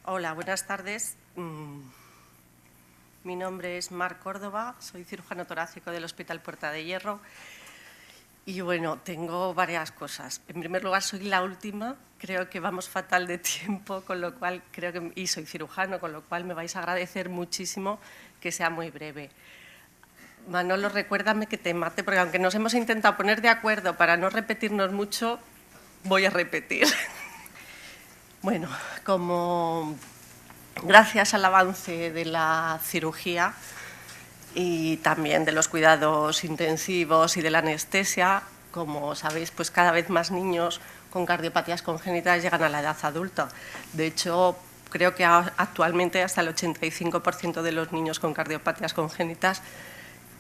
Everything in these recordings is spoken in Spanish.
Hola, buenas tardes. Mi nombre es Mar Córdoba, soy cirujano torácico del Hospital Puerta de Hierro y bueno, tengo varias cosas. En primer lugar, soy la última, creo que vamos fatal de tiempo, con lo cual y soy cirujano, con lo cual me vais a agradecer muchísimo que sea muy breve. Manolo, recuérdame que te mate, porque aunque nos hemos intentado poner de acuerdo para no repetirnos mucho, voy a repetir. Bueno, gracias al avance de la cirugía y también de los cuidados intensivos y de la anestesia, como sabéis, pues cada vez más niños con cardiopatías congénitas llegan a la edad adulta. De hecho, creo que actualmente hasta el 85% de los niños con cardiopatías congénitas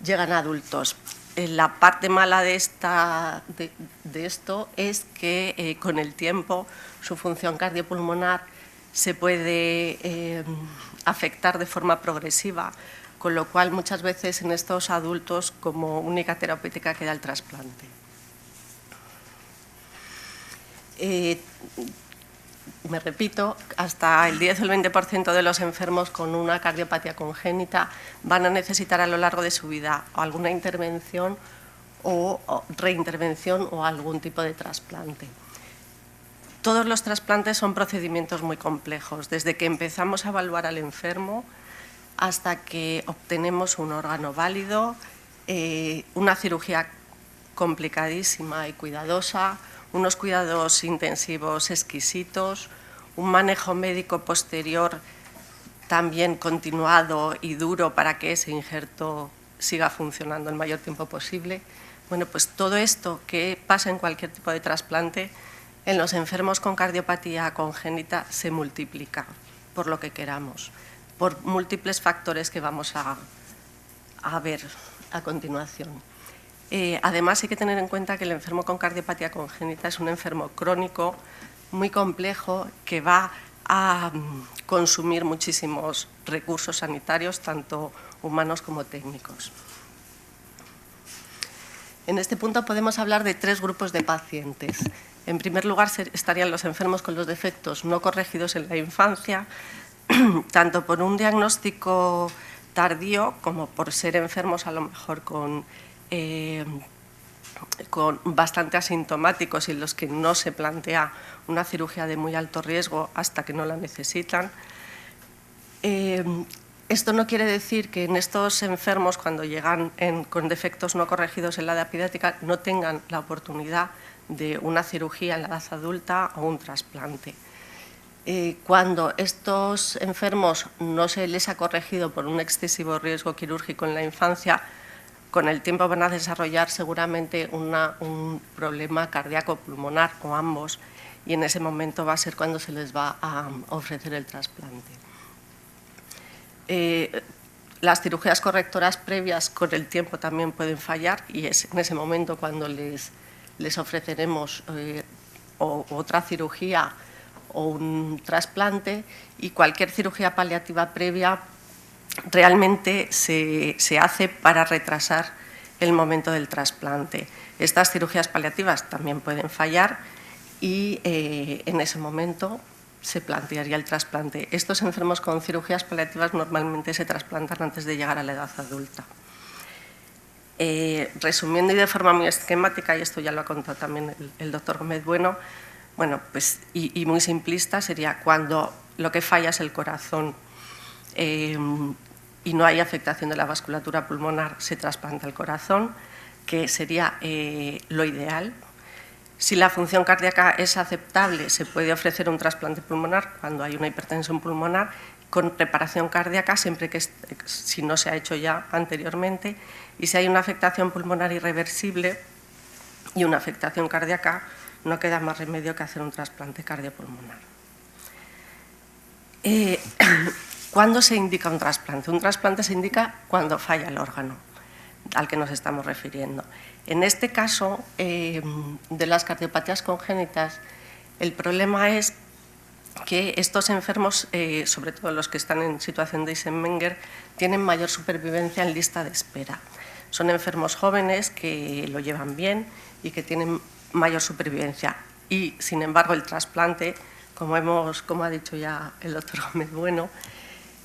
llegan a adultos. La parte mala de esto es que con el tiempo su función cardiopulmonar se puede afectar de forma progresiva, con lo cual muchas veces en estos adultos como única terapéutica queda el trasplante. Me repito, hasta el 10 o el 20% de los enfermos con una cardiopatía congénita van a necesitar a lo largo de su vida alguna intervención o reintervención o algún tipo de trasplante. Todos los trasplantes son procedimientos muy complejos, desde que empezamos a evaluar al enfermo hasta que obtenemos un órgano válido, una cirugía complicadísima y cuidadosa, unos cuidados intensivos exquisitos, un manejo médico posterior también continuado y duro para que ese injerto siga funcionando el mayor tiempo posible. Bueno, pues todo esto que pasa en cualquier tipo de trasplante, en los enfermos con cardiopatía congénita se multiplica por lo que queramos, por múltiples factores que vamos a ver a continuación. Además, hay que tener en cuenta que el enfermo con cardiopatía congénita es un enfermo crónico muy complejo que va a consumir muchísimos recursos sanitarios, tanto humanos como técnicos. En este punto podemos hablar de tres grupos de pacientes. En primer lugar, estarían los enfermos con los defectos no corregidos en la infancia, tanto por un diagnóstico tardío como por ser enfermos a lo mejor con bastante asintomáticos y en los que no se plantea una cirugía de muy alto riesgo hasta que no la necesitan. Esto no quiere decir que en estos enfermos, cuando llegan con defectos no corregidos en la edad pediátrica, no tengan la oportunidad de una cirugía en la edad adulta o un trasplante. Cuando estos enfermos no se les ha corregido por un excesivo riesgo quirúrgico en la infancia, con el tiempo van a desarrollar seguramente un problema cardíaco pulmonar o ambos, y en ese momento va a ser cuando se les va a ofrecer el trasplante. Las cirugías correctoras previas con el tiempo también pueden fallar y es en ese momento cuando les ofreceremos otra cirugía o un trasplante, y cualquier cirugía paliativa previa realmente se hace para retrasar el momento del trasplante. Estas cirugías paliativas también pueden fallar y en ese momento se plantearía el trasplante. Estos enfermos con cirugías paliativas normalmente se trasplantan antes de llegar a la edad adulta. Resumiendo y de forma muy esquemática, y esto ya lo ha contado también el doctor Gómez Bueno, pues, y muy simplista, sería cuando lo que falla es el corazón y no hay afectación de la vasculatura pulmonar, se trasplanta el corazón, que sería lo ideal. Si la función cardíaca es aceptable, se puede ofrecer un trasplante pulmonar cuando hay una hipertensión pulmonar con preparación cardíaca, siempre que si no se ha hecho ya anteriormente, y si hay una afectación pulmonar irreversible y una afectación cardíaca, no queda más remedio que hacer un trasplante cardiopulmonar. ¿Cuándo se indica un trasplante? Un trasplante se indica cuando falla el órgano al que nos estamos refiriendo. En este caso, de las cardiopatías congénitas, el problema es que estos enfermos, sobre todo los que están en situación de Eisenmenger, tienen mayor supervivencia en lista de espera. Son enfermos jóvenes que lo llevan bien y que tienen mayor supervivencia. Y, sin embargo, el trasplante como ha dicho ya el doctor Gómez Bueno,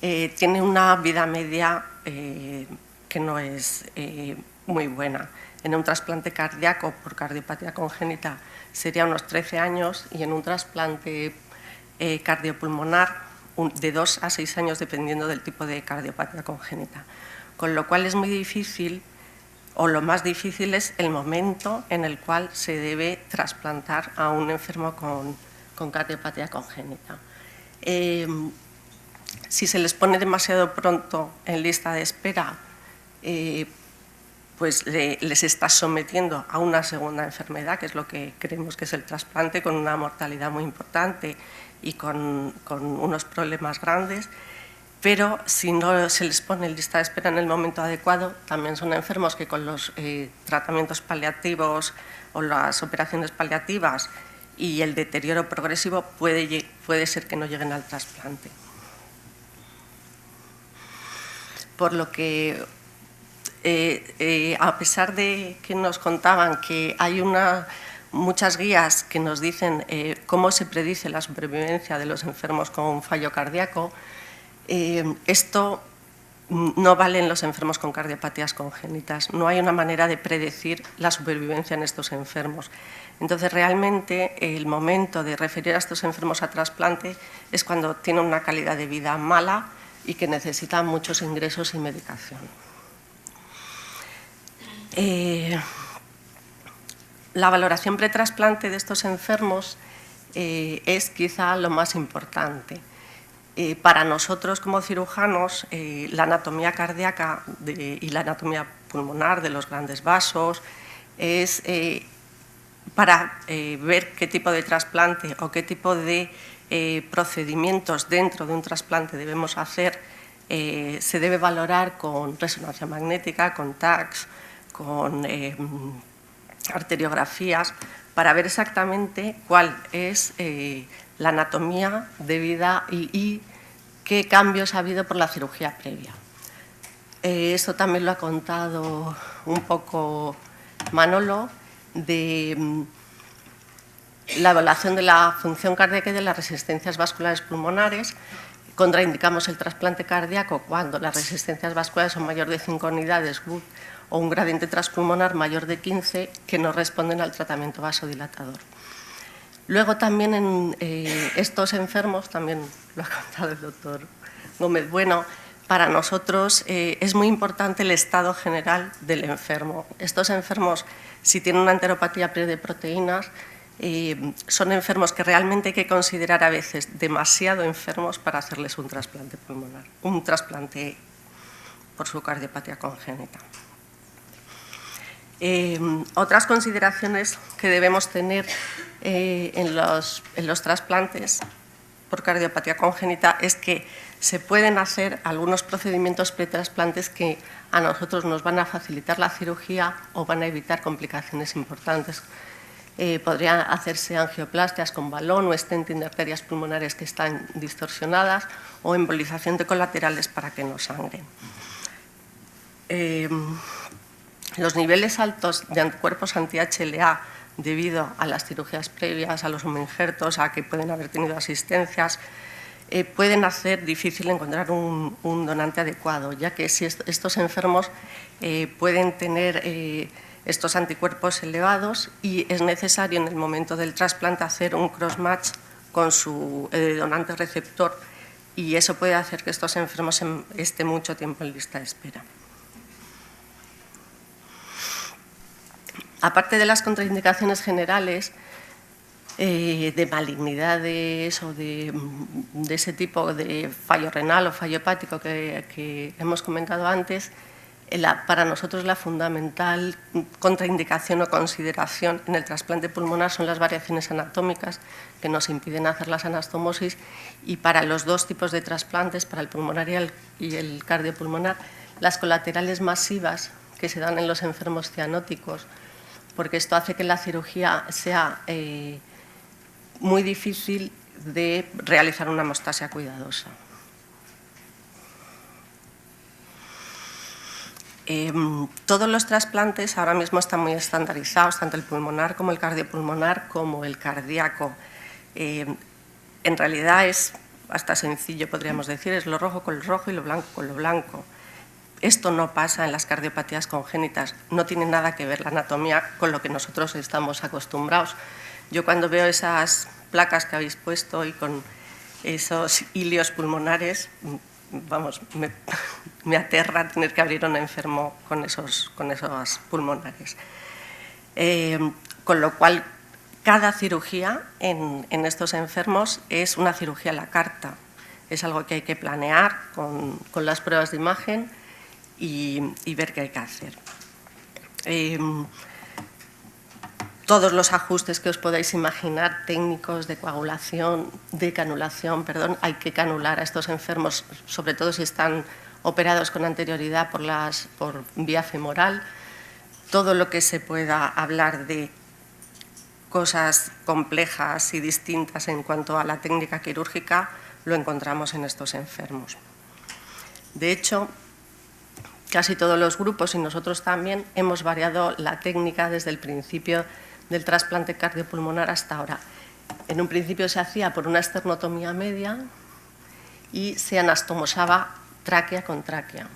tiene una vida media que no es muy buena. En un trasplante cardíaco por cardiopatía congénita sería unos 13 años y en un trasplante cardiopulmonar de 2 a 6 años, dependiendo del tipo de cardiopatía congénita. Con lo cual es muy difícil, o lo más difícil es el momento en el cual se debe trasplantar a un enfermo con cardiopatía congénita. Si se les pone demasiado pronto en lista de espera, pues les está sometiendo a una segunda enfermedad, que es lo que creemos que es el trasplante, con una mortalidad muy importante y con unos problemas grandes. Pero si no se les pone en lista de espera en el momento adecuado, también son enfermos que con los tratamientos paliativos o las operaciones paliativas y el deterioro progresivo puede ser que no lleguen al trasplante. Por lo que, a pesar de que nos contaban que hay muchas guías que nos dicen cómo se predice la supervivencia de los enfermos con fallo cardíaco, esto no vale en los enfermos con cardiopatías congénitas. No hay una manera de predecir la supervivencia en estos enfermos. Entonces, realmente, el momento de referir a estos enfermos a trasplante es cuando tienen una calidad de vida mala y que necesitan muchos ingresos y medicación. La valoración pretrasplante de estos enfermos es quizá lo más importante. Para nosotros como cirujanos, la anatomía cardíaca y la anatomía pulmonar de los grandes vasos es para ver qué tipo de trasplante o qué tipo de procedimientos dentro de un trasplante debemos hacer. Se debe valorar con resonancia magnética, con TACs, con arteriografías, para ver exactamente cuál es la anatomía debida y qué cambios ha habido por la cirugía previa. Esto también lo ha contado un poco Manolo, de la evaluación de la función cardíaca y de las resistencias vasculares pulmonares. Contraindicamos el trasplante cardíaco cuando las resistencias vasculares son mayor de 5 unidades Wood o un gradiente transpulmonar mayor de 15 que no responden al tratamiento vasodilatador. Luego también en estos enfermos, también lo ha contado el doctor Gómez Bueno, para nosotros es muy importante el estado general del enfermo. Estos enfermos, si tienen una enteropatía de proteínas, son enfermos que realmente hay que considerar a veces demasiado enfermos para hacerles un trasplante pulmonar, un trasplante por su cardiopatía congénita. Otras consideraciones que debemos tener en los trasplantes por cardiopatía congénita es que se pueden hacer algunos procedimientos pretrasplantes que a nosotros nos van a facilitar la cirugía o van a evitar complicaciones importantes. Podrían hacerse angioplastias con balón o stenting de arterias pulmonares que están distorsionadas o embolización de colaterales para que no sangren. Los niveles altos de anticuerpos anti-HLA debido a las cirugías previas, a los homoinjertos, a que pueden haber tenido asistencias, pueden hacer difícil encontrar un donante adecuado, ya que si estos enfermos pueden tener estos anticuerpos elevados y es necesario en el momento del trasplante hacer un cross-match con su donante receptor y eso puede hacer que estos enfermos estén mucho tiempo en lista de espera. Aparte de las contraindicaciones generales de malignidades o de ese tipo de fallo renal o fallo hepático que hemos comentado antes, para nosotros la fundamental contraindicación o consideración en el trasplante pulmonar son las variaciones anatómicas que nos impiden hacer las anastomosis y para los dos tipos de trasplantes, para el pulmonar y el cardiopulmonar, las colaterales masivas que se dan en los enfermos cianóticos, porque esto hace que la cirugía sea muy difícil de realizar una hemostasia cuidadosa. Todos los trasplantes ahora mismo están muy estandarizados, tanto el pulmonar como el cardiopulmonar como el cardíaco. en realidad es hasta sencillo, podríamos decir, es lo rojo con lo rojo y lo blanco con lo blanco. Esto no pasa en las cardiopatías congénitas, no tiene nada que ver la anatomía con lo que nosotros estamos acostumbrados. Yo cuando veo esas placas que habéis puesto y con esos hilios pulmonares, vamos, me aterra tener que abrir a un enfermo con esos pulmonares. Con lo cual, cada cirugía en estos enfermos es una cirugía a la carta. Es algo que hay que planear con las pruebas de imagen y ver qué hay que hacer. Todos los ajustes que os podáis imaginar, técnicos de coagulación, de canulación, perdón, hay que canular a estos enfermos, sobre todo si están operados con anterioridad por vía femoral. Todo lo que se pueda hablar de cosas complejas y distintas en cuanto a la técnica quirúrgica lo encontramos en estos enfermos. De hecho, casi todos los grupos y nosotros también hemos variado la técnica desde el principio del trasplante cardiopulmonar hasta ahora. En un principio se hacía por una esternotomía media y se anastomosaba tráquea con tráquea.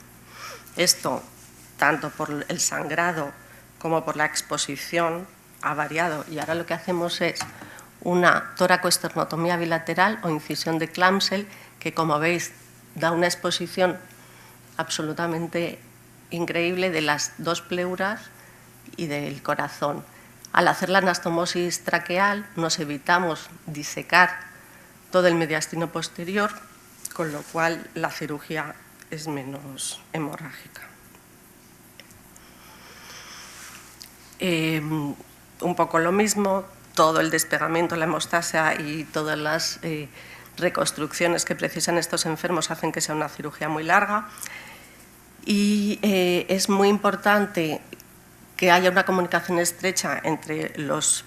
Esto, tanto por el sangrado como por la exposición, ha variado y ahora lo que hacemos es una tóracoesternotomía bilateral o incisión de Clamsel que, como veis, da una exposición absolutamente increíble de las dos pleuras y del corazón. Al hacer la anastomosis traqueal nos evitamos disecar todo el mediastino posterior, con lo cual la cirugía es menos hemorrágica. Un poco lo mismo, todo el despegamiento, la hemostasia y todas las reconstrucciones que precisan estos enfermos hacen que sea una cirugía muy larga. Y es muy importante que haya una comunicación estrecha entre los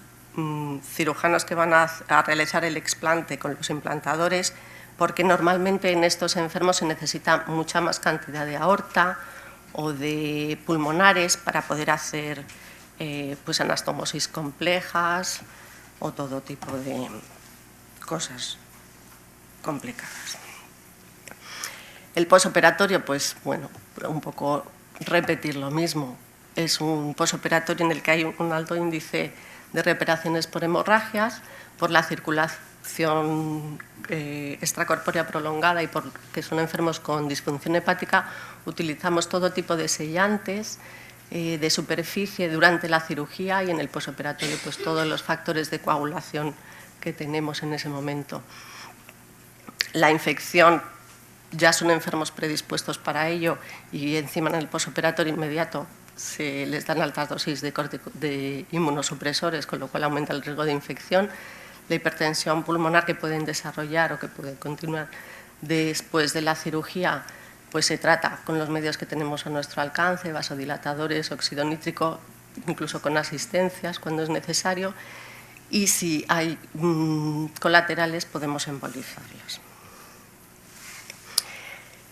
cirujanos que van a realizar el explante con los implantadores, porque normalmente en estos enfermos se necesita mucha más cantidad de aorta o de pulmonares para poder hacer pues anastomosis complejas o todo tipo de cosas complicadas. El posoperatorio, pues bueno, un poco repetir lo mismo. Es un posoperatorio en el que hay un alto índice de reoperaciones por hemorragias, por la circulación extracorpórea prolongada y porque son enfermos con disfunción hepática. Utilizamos todo tipo de sellantes de superficie durante la cirugía y en el posoperatorio pues todos los factores de coagulación que tenemos en ese momento. La infección, ya son enfermos predispuestos para ello y encima en el posoperatorio inmediato se les dan altas dosis de inmunosupresores, con lo cual aumenta el riesgo de infección. La hipertensión pulmonar que pueden desarrollar o que puede continuar después de la cirugía, pues se trata con los medios que tenemos a nuestro alcance, vasodilatadores, óxido nítrico, incluso con asistencias cuando es necesario, y si hay colaterales podemos embolizarlas.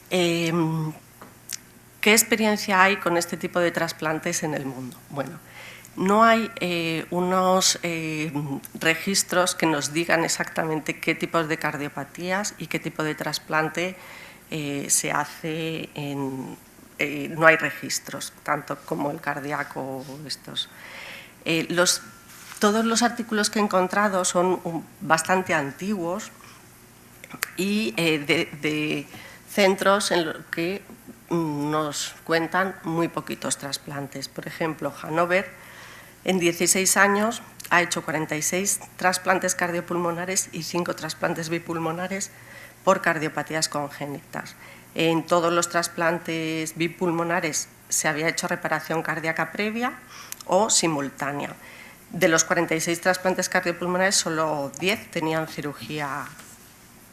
¿Qué experiencia hay con este tipo de trasplantes en el mundo? Bueno, no hay unos registros que nos digan exactamente qué tipos de cardiopatías y qué tipo de trasplante se hace no hay registros, tanto como el cardíaco o estos. Todos los artículos que he encontrado son bastante antiguos y de centros en los que nos cuentan muy poquitos trasplantes. Por ejemplo, Hannover, en 16 años, ha hecho 46 trasplantes cardiopulmonares y 5 trasplantes bipulmonares por cardiopatías congénitas. En todos los trasplantes bipulmonares se había hecho reparación cardíaca previa o simultánea. De los 46 trasplantes cardiopulmonares, solo 10 tenían cirugía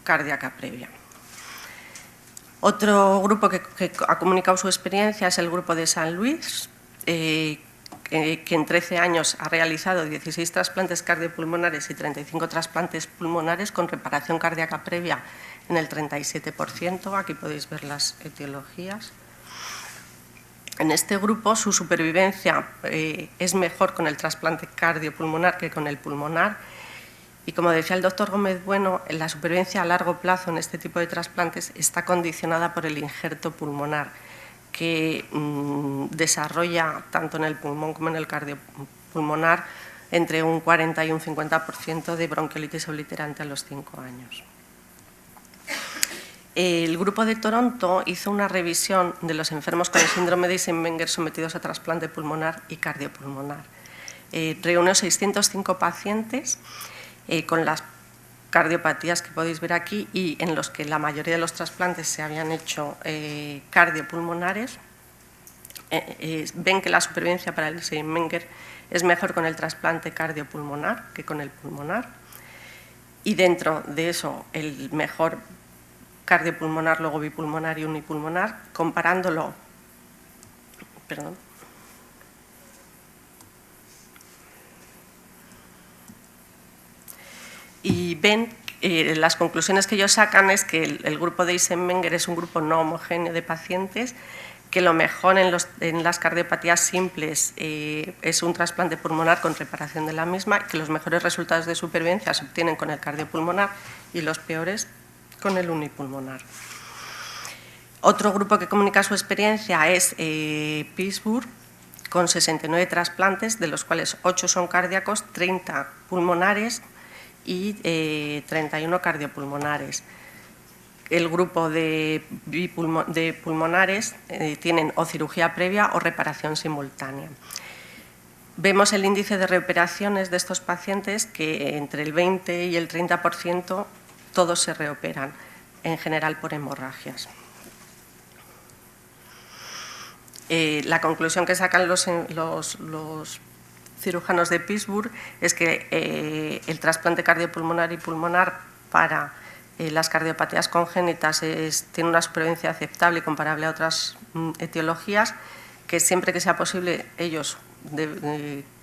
cardíaca previa. Otro grupo que ha comunicado su experiencia es el grupo de San Luis, que en 13 años ha realizado 16 trasplantes cardiopulmonares y 35 trasplantes pulmonares con reparación cardíaca previa en el 37%. Aquí podéis ver las etiologías. En este grupo su supervivencia es mejor con el trasplante cardiopulmonar que con el pulmonar Y como decía el doctor Gómez Bueno, la supervivencia a largo plazo en este tipo de trasplantes está condicionada por el injerto pulmonar, que desarrolla tanto en el pulmón como en el cardiopulmonar entre un 40 y un 50% de bronquiolitis obliterante a los 5 años. El grupo de Toronto hizo una revisión de los enfermos con el síndrome de Eisenmenger sometidos a trasplante pulmonar y cardiopulmonar. Reunió 605 pacientes con las cardiopatías que podéis ver aquí y en los que la mayoría de los trasplantes se habían hecho cardiopulmonares. Ven que la supervivencia para el Eisenmenger es mejor con el trasplante cardiopulmonar que con el pulmonar. Y dentro de eso, el mejor cardiopulmonar, luego bipulmonar y unipulmonar, comparándolo. Perdón. Y ven, las conclusiones que ellos sacan es que el grupo de Eisenmenger es un grupo no homogéneo de pacientes, que lo mejor en las cardiopatías simples es un trasplante pulmonar con reparación de la misma, que los mejores resultados de supervivencia se obtienen con el cardiopulmonar y los peores con el unipulmonar. Otro grupo que comunica su experiencia es Pittsburgh, con 69 trasplantes, de los cuales 8 son cardíacos, 30 pulmonares y 31 cardiopulmonares. El grupo de pulmonares tienen o cirugía previa o reparación simultánea. Vemos el índice de reoperaciones de estos pacientes, que entre el 20 y el 30% todos se reoperan, en general por hemorragias. La conclusión que sacan los cirujanos de Pittsburgh es que el trasplante cardiopulmonar y pulmonar para las cardiopatías congénitas tiene una supervivencia aceptable y comparable a otras etiologías, que siempre que sea posible ellos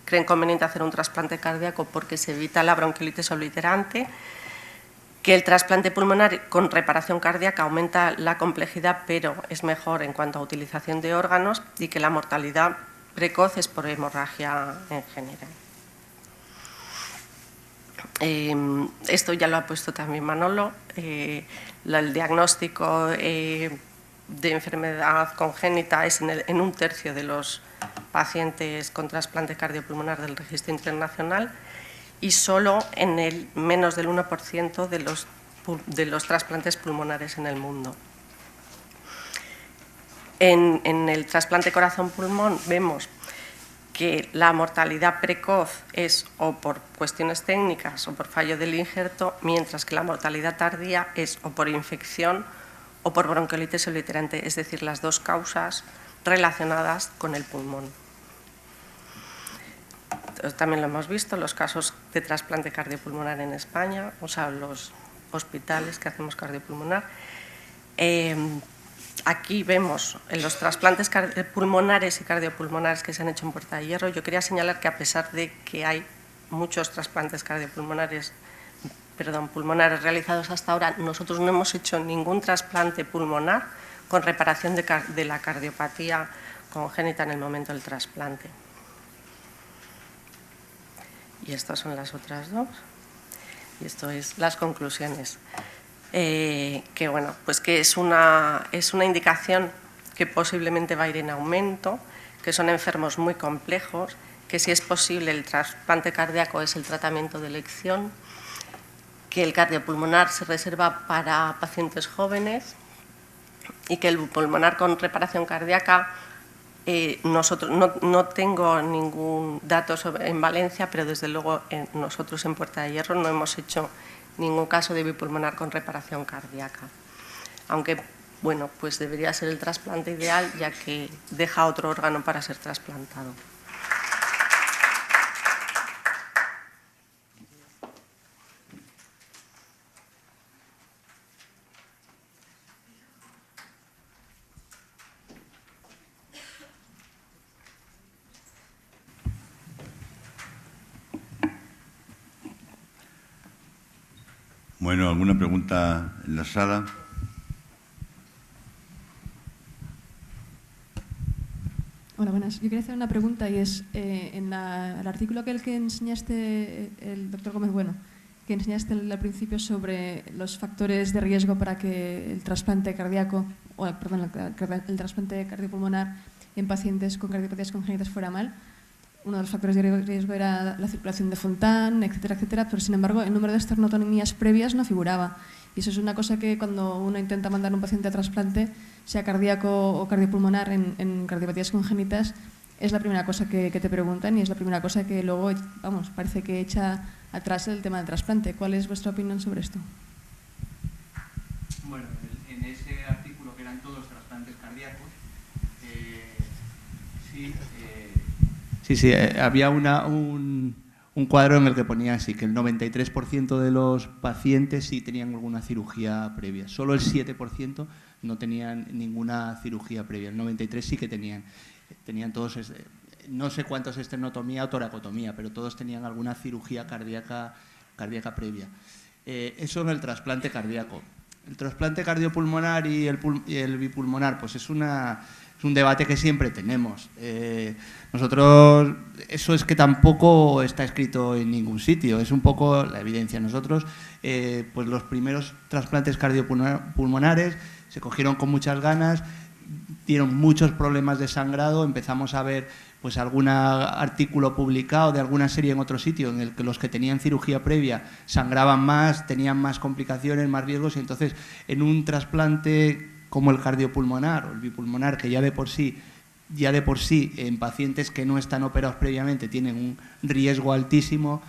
creen conveniente hacer un trasplante cardíaco porque se evita la bronquiolitis obliterante, que el trasplante pulmonar con reparación cardíaca aumenta la complejidad, pero es mejor en cuanto a utilización de órganos, y que la mortalidad precoz es por hemorragia en general. Esto ya lo ha puesto también Manolo. El diagnóstico de enfermedad congénita es en un tercio de los pacientes con trasplante cardiopulmonar del registro internacional, y solo en el menos del 1% de los trasplantes pulmonares en el mundo. En el trasplante corazón-pulmón vemos que la mortalidad precoz es o por cuestiones técnicas o por fallo del injerto, mientras que la mortalidad tardía es o por infección o por bronquiolitis obliterante, es decir, las dos causas relacionadas con el pulmón. También lo hemos visto, los casos de trasplante cardiopulmonar en España, o sea, los hospitales que hacemos cardiopulmonar. Aquí vemos en los trasplantes pulmonares y cardiopulmonares que se han hecho en Puerta de Hierro. Yo quería señalar que, a pesar de que hay muchos trasplantes pulmonares realizados hasta ahora, nosotros no hemos hecho ningún trasplante pulmonar con reparación de la cardiopatía congénita en el momento del trasplante. Y estas son las otras dos. Y esto es las conclusiones. Que bueno, pues que es una indicación que posiblemente va a ir en aumento, que son enfermos muy complejos, que si es posible el trasplante cardíaco es el tratamiento de elección, que el cardiopulmonar se reserva para pacientes jóvenes y que el pulmonar con reparación cardíaca, no tengo ningún dato en Valencia, pero desde luego nosotros en Puerta de Hierro no hemos hecho ningún caso de bipulmonar con reparación cardíaca. Aunque, bueno, pues debería ser el trasplante ideal, ya que deja otro órgano para ser trasplantado. Bueno, ¿alguna pregunta en la sala? Hola, buenas. Yo quería hacer una pregunta, y es, en el artículo aquel que enseñaste, el doctor Gómez Bueno, que enseñaste al principio sobre los factores de riesgo para que el trasplante cardíaco, el trasplante cardiopulmonar en pacientes con cardiopatías congénitas fuera mal. Uno de los factores de riesgo era la circulación de Fontan, etcétera, etcétera, pero sin embargo el número de esternotomías previas no figuraba. Y eso es una cosa que cuando uno intenta mandar a un paciente a trasplante, sea cardíaco o cardiopulmonar en cardiopatías congénitas, es la primera cosa que te preguntan y es la primera cosa que luego, vamos, parece que echa atrás el tema del trasplante. ¿Cuál es vuestra opinión sobre esto? Bueno, en ese artículo que eran todos trasplantes cardíacos, había un cuadro en el que ponía así, que el 93% de los pacientes sí tenían alguna cirugía previa. Solo el 7% no tenían ninguna cirugía previa. El 93% sí que tenían todos, no sé cuántos esternotomía o toracotomía, pero todos tenían alguna cirugía cardíaca previa. Eso en el trasplante cardíaco. El trasplante cardiopulmonar y el bipulmonar, pues es un debate que siempre tenemos. Nosotros, eso es que tampoco está escrito en ningún sitio, es un poco la evidencia. Nosotros, pues los primeros trasplantes cardiopulmonares se cogieron con muchas ganas, dieron muchos problemas de sangrado, empezamos a ver pues algún artículo publicado de alguna serie en otro sitio en el que los que tenían cirugía previa sangraban más, tenían más complicaciones, más riesgos, y entonces en un trasplante como el cardiopulmonar o el bipulmonar, que ya de por sí en pacientes que no están operados previamente tienen un riesgo altísimo,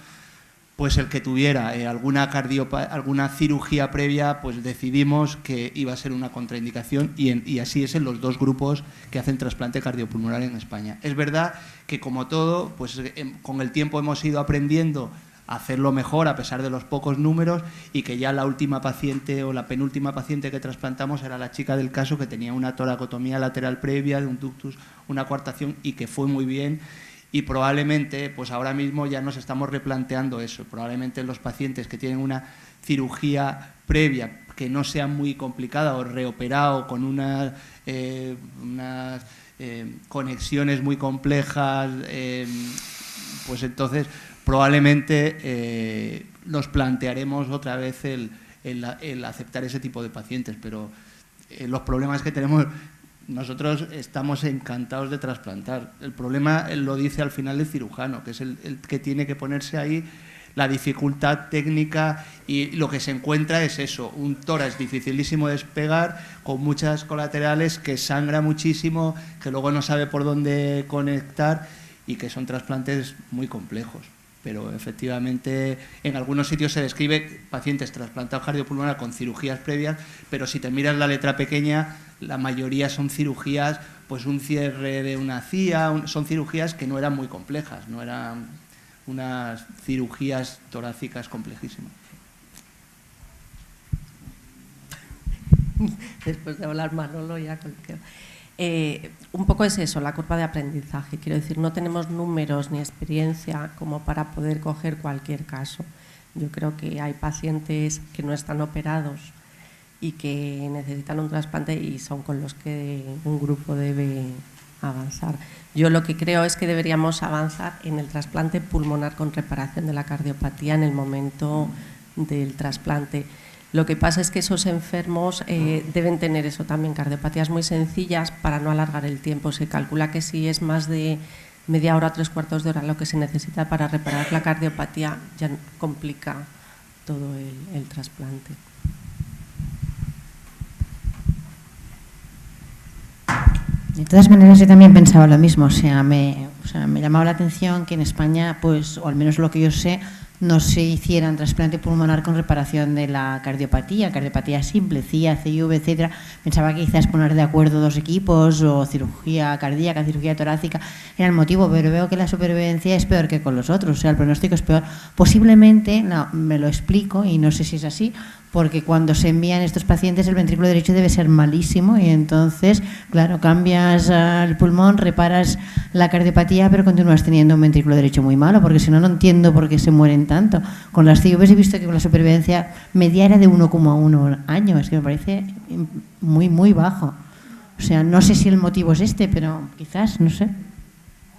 pues el que tuviera alguna cirugía previa, pues decidimos que iba a ser una contraindicación y así es en los dos grupos que hacen trasplante cardiopulmonar en España. Es verdad que, como todo, pues con el tiempo hemos ido aprendiendo a hacerlo mejor a pesar de los pocos números, y que ya la última paciente o la penúltima paciente que trasplantamos era la chica del caso que tenía una toracotomía lateral previa de un ductus, una coartación, y que fue muy bien. Y probablemente, pues ahora mismo ya nos estamos replanteando eso. Probablemente los pacientes que tienen una cirugía previa que no sea muy complicada o reoperado con unas conexiones muy complejas, pues entonces probablemente nos plantearemos otra vez el aceptar ese tipo de pacientes. Pero los problemas que tenemos... Nosotros estamos encantados de trasplantar. El problema lo dice al final el cirujano, que es el que tiene que ponerse ahí, la dificultad técnica, y lo que se encuentra es eso, un tórax dificilísimo de despegar, con muchas colaterales, que sangra muchísimo, que luego no sabe por dónde conectar, y que son trasplantes muy complejos. Pero efectivamente en algunos sitios se describe pacientes trasplantados cardiopulmonar con cirugías previas, pero si te miras la letra pequeña, la mayoría son cirugías, pues un cierre de una CIA, son cirugías que no eran muy complejas, no eran unas cirugías torácicas complejísimas. Después de hablar Manolo ya cualquier... un poco es eso, la curva de aprendizaje. Quiero decir, no tenemos números ni experiencia como para poder coger cualquier caso. Yo creo que hay pacientes que no están operados y que necesitan un trasplante y son con los que un grupo debe avanzar. Yo lo que creo es que deberíamos avanzar en el trasplante pulmonar con reparación de la cardiopatía en el momento del trasplante. Lo que pasa es que esos enfermos deben tener eso también, cardiopatías muy sencillas para no alargar el tiempo. Se calcula que si es más de media hora, 3/4 de hora lo que se necesita para reparar la cardiopatía, ya complica todo el trasplante. De todas maneras, yo también pensaba lo mismo. O sea, me llamaba la atención que en España, pues, o al menos lo que yo sé, no se hicieran trasplante pulmonar con reparación de la cardiopatía simple, CIA, CIV, etcétera. Pensaba que quizás poner de acuerdo dos equipos, o cirugía cardíaca, cirugía torácica, era el motivo, pero veo que la supervivencia es peor que con los otros, o sea, el pronóstico es peor. Posiblemente, no, me lo explico y no sé si es así, porque cuando se envían estos pacientes el ventrículo derecho debe ser malísimo y entonces, claro, cambias el pulmón, reparas la cardiopatía, pero continúas teniendo un ventrículo derecho muy malo, porque si no, no entiendo por qué se mueren tanto. Con las CIVs he visto que con la supervivencia media era de 1,1 años, es que me parece muy, muy bajo. O sea, no sé si el motivo es este, pero quizás, no sé,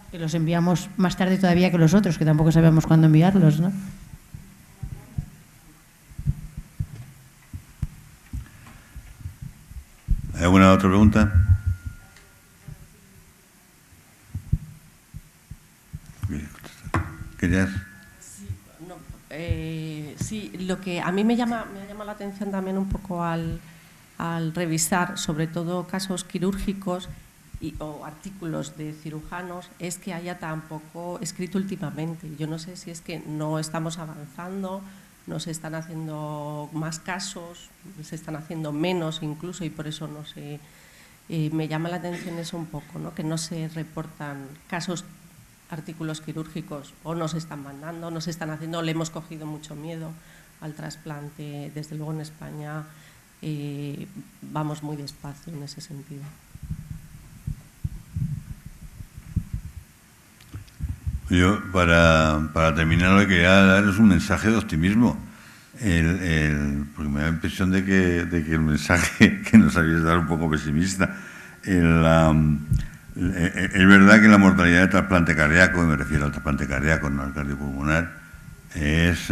que los enviamos más tarde todavía que los otros, que tampoco sabemos cuándo enviarlos, ¿no? ¿Hay alguna otra pregunta? ¿Querías? Sí, lo que a mí me llama la atención también un poco al revisar, sobre todo casos quirúrgicos o artículos de cirujanos, es que haya tan poco escrito últimamente. Yo no sé si es que no estamos avanzando, no se están haciendo más casos, se están haciendo menos incluso, y por eso no sé, me llama la atención eso un poco, ¿no? Que no se reportan casos, artículos quirúrgicos, o no se están mandando, no se están haciendo, le hemos cogido mucho miedo al trasplante. Desde luego en España vamos muy despacio en ese sentido. Yo, para terminar, lo que quería dar es un mensaje de optimismo. Porque me da la impresión de que el mensaje que nos habéis dado es un poco pesimista. Es verdad que la mortalidad del trasplante cardíaco, y me refiero al trasplante cardíaco, no al cardiopulmonar, es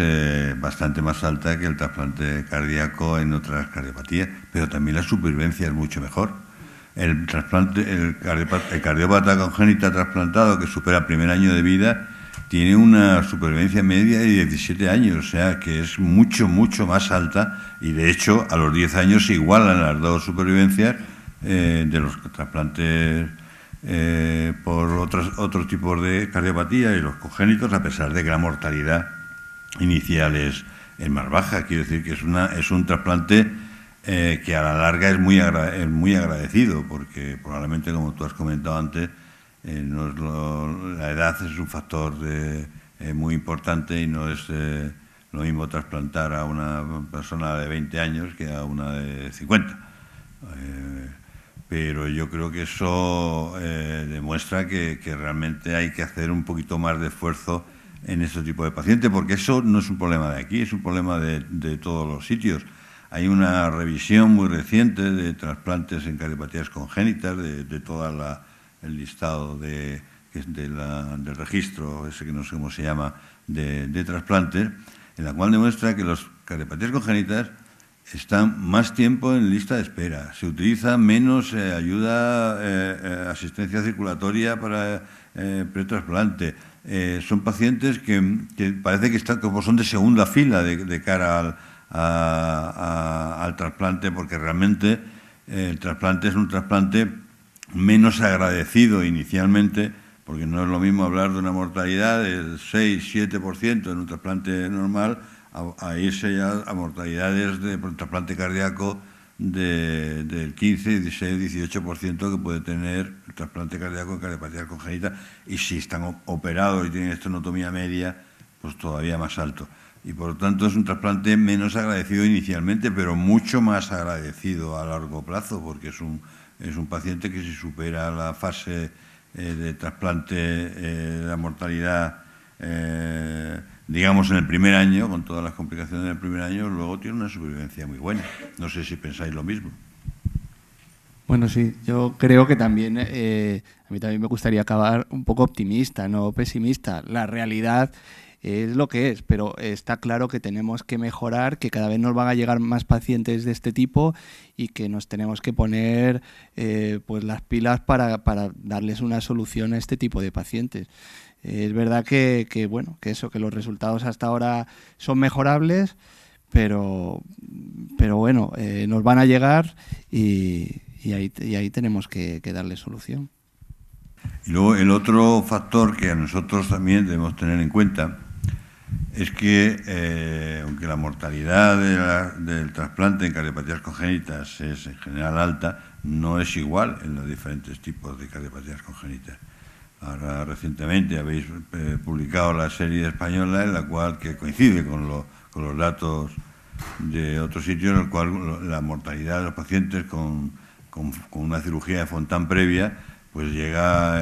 bastante más alta que el trasplante cardíaco en otras cardiopatías, pero también la supervivencia es mucho mejor. El cardiópata congénita trasplantado que supera el primer año de vida tiene una supervivencia media de 17 años, o sea que es mucho, mucho más alta, y de hecho a los 10 años se igualan las dos supervivencias de los trasplantes por otros tipos de cardiopatía y los congénitos, a pesar de que la mortalidad inicial es más baja. Quiero decir que es un trasplante que a la larga es muy agradecido, porque probablemente, como tú has comentado antes, la edad es un factor muy importante, y no es lo mismo trasplantar a una persona de 20 años que a una de 50. Pero yo creo que eso demuestra que realmente hay que hacer un poquito más de esfuerzo en este tipo de pacientes, porque eso no es un problema de aquí, es un problema de todos los sitios. Hay una revisión muy reciente de trasplantes en cardiopatías congénitas, de todo el listado del registro, ese que no sé cómo se llama, de trasplantes, en la cual demuestra que los cardiopatías congénitas están más tiempo en lista de espera, se utiliza menos asistencia circulatoria para pretrasplante. Son pacientes que parece que son de segunda fila de cara al trasplante, porque realmente el trasplante es un trasplante menos agradecido inicialmente, porque no es lo mismo hablar de una mortalidad del 6-7% en un trasplante normal a irse ya a mortalidades de trasplante cardíaco del 15, 16, 18% que puede tener el trasplante cardíaco en cardiopatía congénita, y si están operados y tienen estenotomía media, pues todavía más alto. Y por lo tanto es un trasplante menos agradecido inicialmente, pero mucho más agradecido a largo plazo, porque es un paciente que, si supera la fase de trasplante, la mortalidad, digamos en el primer año, con todas las complicaciones del primer año, luego tiene una supervivencia muy buena. No sé si pensáis lo mismo. Bueno, sí, yo creo que también, a mí también me gustaría acabar un poco optimista, no pesimista. La realidad es lo que es, pero está claro que tenemos que mejorar, que cada vez nos van a llegar más pacientes de este tipo, y que nos tenemos que poner pues las pilas para darles una solución a este tipo de pacientes. Es verdad que los resultados hasta ahora son mejorables, pero bueno, nos van a llegar, y ahí tenemos que darle solución. Y luego el otro factor que a nosotros también debemos tener en cuenta es que, aunque la mortalidad del trasplante en cardiopatías congénitas es en general alta, no es igual en los diferentes tipos de cardiopatías congénitas. Ahora, recientemente habéis publicado la serie española, en la cual, que coincide con los datos de otros sitios, en el cual la mortalidad de los pacientes con una cirugía de Fontan previa pues llega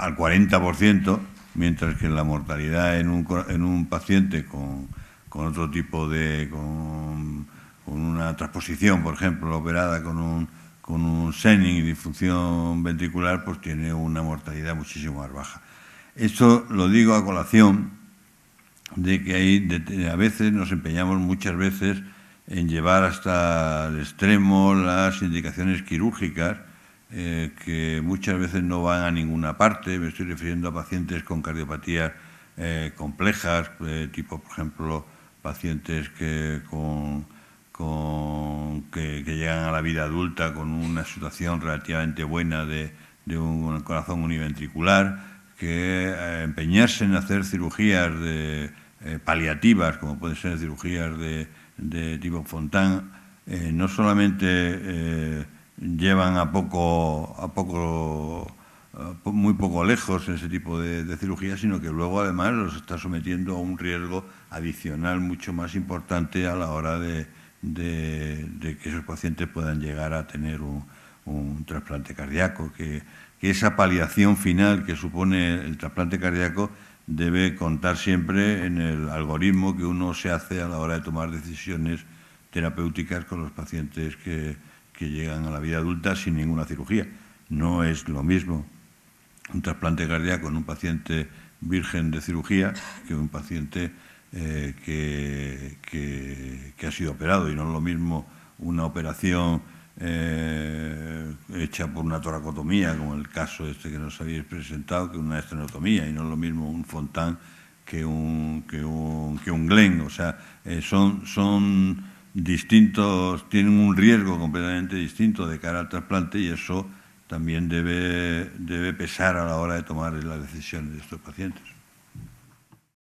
al 40%, mientras que la mortalidad en un paciente con otro tipo con una transposición, por ejemplo, operada con un SENIN y disfunción ventricular, pues tiene una mortalidad muchísimo más baja. Esto lo digo a colación de que a veces nos empeñamos muchas veces en llevar hasta el extremo las indicaciones quirúrgicas, que muchas veces no van a ninguna parte. Me estoy refiriendo a pacientes con cardiopatías complejas, tipo, por ejemplo, pacientes que llegan a la vida adulta con una situación relativamente buena de un corazón univentricular, que empeñarse en hacer cirugías paliativas, como pueden ser cirugías de tipo Fontan, no solamente llevan muy poco lejos ese tipo de cirugía, sino que luego además los está sometiendo a un riesgo adicional mucho más importante a la hora de que esos pacientes puedan llegar a tener un trasplante cardíaco, que esa paliación final que supone el trasplante cardíaco debe contar siempre en el algoritmo que uno se hace a la hora de tomar decisiones terapéuticas con los pacientes que llegan a la vida adulta sin ninguna cirugía. No es lo mismo un trasplante cardíaco en un paciente virgen de cirugía que un paciente que ha sido operado, y no es lo mismo una operación hecha por una toracotomía, como el caso este que nos habéis presentado, que una estenotomía, y no es lo mismo un Fontan que un Glenn. O sea, son distintos, tienen un riesgo completamente distinto de cara al trasplante, y eso también debe pesar a la hora de tomar las decisiones de estos pacientes.